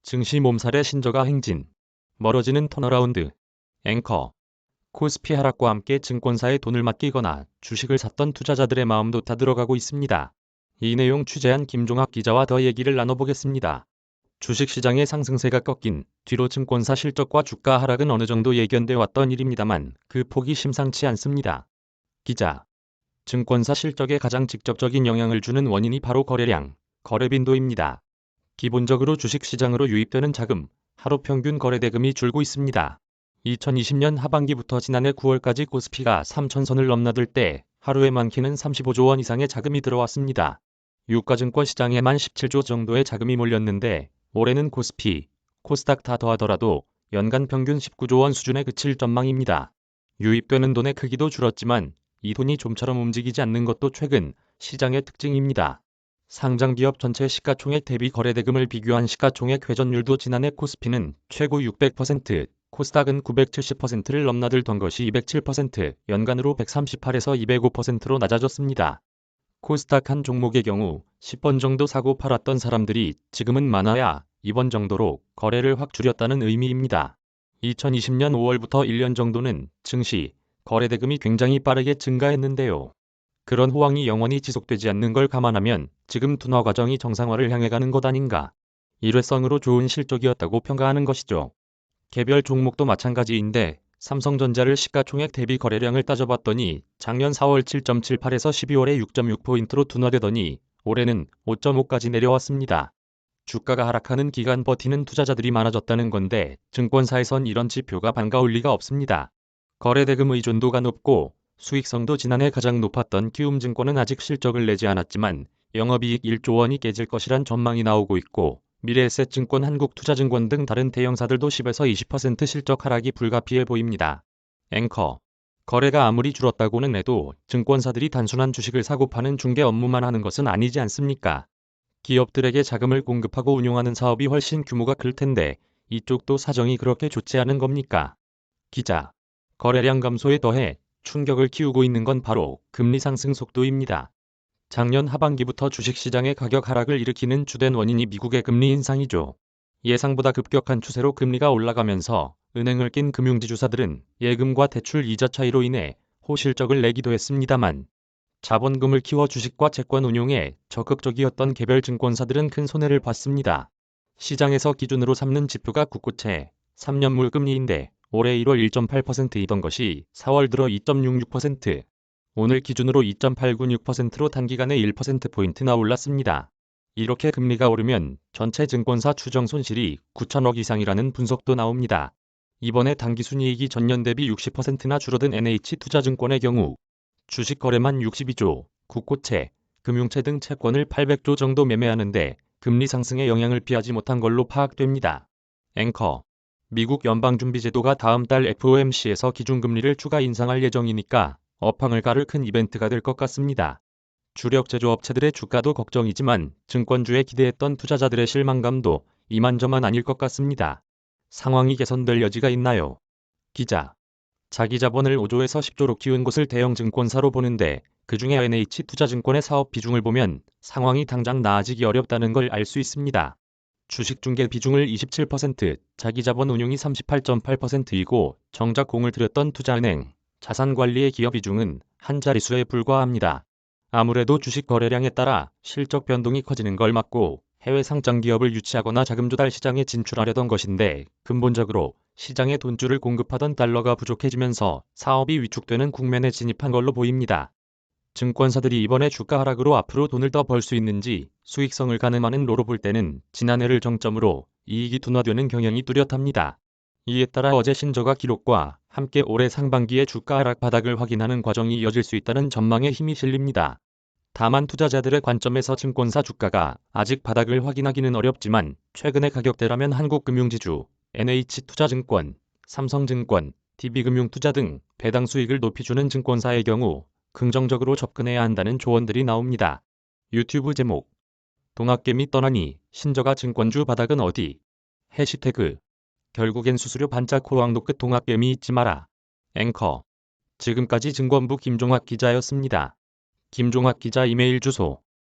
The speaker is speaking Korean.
증시 몸살의 신저가 행진. 멀어지는 턴어라운드. 앵커. 코스피 하락과 함께 증권사에 돈을 맡기거나 주식을 샀던 투자자들의 마음도 다 들어가고 있습니다. 이 내용 취재한 김종학 기자와 더 얘기를 나눠보겠습니다. 주식시장의 상승세가 꺾인 뒤로 증권사 실적과 주가 하락은 어느 정도 예견돼 왔던 일입니다만 그 폭이 심상치 않습니다. 기자. 증권사 실적에 가장 직접적인 영향을 주는 원인이 바로 거래량, 거래 빈도입니다. 기본적으로 주식시장으로 유입되는 자금, 하루 평균 거래대금이 줄고 있습니다. 2020년 하반기부터 지난해 9월까지 코스피가 3,000선을 넘나들 때 하루에 많게는 35조 원 이상의 자금이 들어왔습니다. 유가증권 시장에만 17조 정도의 자금이 몰렸는데 올해는 코스피, 코스닥 다 더하더라도 연간 평균 19조 원 수준에 그칠 전망입니다. 유입되는 돈의 크기도 줄었지만 이 돈이 좀처럼 움직이지 않는 것도 최근 시장의 특징입니다. 상장기업 전체 시가총액 대비 거래대금을 비교한 시가총액 회전율도 지난해 코스피는 최고 600%, 코스닥은 970%를 넘나들던 것이 207%, 연간으로 138에서 205%로 낮아졌습니다. 코스닥 한 종목의 경우 10번 정도 사고 팔았던 사람들이 지금은 많아야 2번 정도로 거래를 확 줄였다는 의미입니다. 2020년 5월부터 1년 정도는 증시, 거래대금이 굉장히 빠르게 증가했는데요. 그런 호황이 영원히 지속되지 않는 걸 감안하면 지금 둔화 과정이 정상화를 향해 가는 것 아닌가. 일회성으로 좋은 실적이었다고 평가하는 것이죠. 개별 종목도 마찬가지인데 삼성전자를 시가총액 대비 거래량을 따져봤더니 작년 4월 7.78에서 12월에 6.6포인트로 둔화되더니 올해는 5.5까지 내려왔습니다. 주가가 하락하는 기간 버티는 투자자들이 많아졌다는 건데 증권사에선 이런 지표가 반가울 리가 없습니다. 거래대금 의존도가 높고 수익성도 지난해 가장 높았던 키움증권은 아직 실적을 내지 않았지만 영업이익 1조 원이 깨질 것이란 전망이 나오고 있고 미래에셋증권, 한국투자증권 등 다른 대형사들도 10에서 20% 실적 하락이 불가피해 보입니다. 앵커. 거래가 아무리 줄었다고는 해도 증권사들이 단순한 주식을 사고 파는 중개 업무만 하는 것은 아니지 않습니까? 기업들에게 자금을 공급하고 운용하는 사업이 훨씬 규모가 클 텐데 이쪽도 사정이 그렇게 좋지 않은 겁니까? 기자. 거래량 감소에 더해 충격을 키우고 있는 건 바로 금리 상승 속도입니다. 작년 하반기부터 주식시장의 가격 하락을 일으키는 주된 원인이 미국의 금리 인상이죠. 예상보다 급격한 추세로 금리가 올라가면서 은행을 낀 금융지주사들은 예금과 대출 이자 차이로 인해 호실적을 내기도 했습니다만 자본금을 키워 주식과 채권 운용에 적극적이었던 개별 증권사들은 큰 손해를 봤습니다. 시장에서 기준으로 삼는 지표가 국고채, 3년물 금리인데 올해 1월 1.8%이던 것이 4월 들어 2.66%, 오늘 기준으로 2.896%로 단기간에 1%포인트나 올랐습니다. 이렇게 금리가 오르면 전체 증권사 추정 손실이 9천억 이상이라는 분석도 나옵니다. 이번에 당기순이익이 전년 대비 60%나 줄어든 NH투자증권의 경우 주식 거래만 62조, 국고채, 금융채 등 채권을 800조 정도 매매하는데 금리 상승의 영향을 피하지 못한 걸로 파악됩니다. 앵커. 미국 연방준비제도가 다음 달 FOMC에서 기준금리를 추가 인상할 예정이니까 업황을 가를 큰 이벤트가 될 것 같습니다. 주력 제조업체들의 주가도 걱정이지만 증권주에 기대했던 투자자들의 실망감도 이만저만 아닐 것 같습니다. 상황이 개선될 여지가 있나요? 기자. 자기 자본을 5조에서 10조로 키운 곳을 대형 증권사로 보는데 그중에 NH투자증권의 사업 비중을 보면 상황이 당장 나아지기 어렵다는 걸 알 수 있습니다. 주식 중개 비중을 27%, 자기 자본 운용이 38.8%이고 정작 공을 들였던 투자은행, 자산관리의 기업 비중은 한 자릿수에 불과합니다. 아무래도 주식 거래량에 따라 실적 변동이 커지는 걸 막고 해외 상장 기업을 유치하거나 자금 조달 시장에 진출하려던 것인데 근본적으로 시장에 돈줄을 공급하던 달러가 부족해지면서 사업이 위축되는 국면에 진입한 걸로 보입니다. 증권사들이 이번에 주가 하락으로 앞으로 돈을 더 벌 수 있는지 수익성을 가늠하는 로로 볼 때는 지난해를 정점으로 이익이 둔화되는 경향이 뚜렷합니다. 이에 따라 어제 신저가 기록과 함께 올해 상반기의 주가 하락 바닥을 확인하는 과정이 이어질 수 있다는 전망에 힘이 실립니다. 다만 투자자들의 관점에서 증권사 주가가 아직 바닥을 확인하기는 어렵지만 최근의 가격대라면 한국금융지주, NH투자증권, 삼성증권, DB금융투자 등 배당 수익을 높이 주는 증권사의 경우 긍정적으로 접근해야 한다는 조언들이 나옵니다. 유튜브 제목. 동학개미 떠나니 신저가 증권주 바닥은 어디? 해시태그 결국엔 수수료 반짝 호황 노끝 동학개미 잊지 마라. 앵커. 지금까지 증권부 김종학 기자였습니다. 김종학 기자 이메일 주소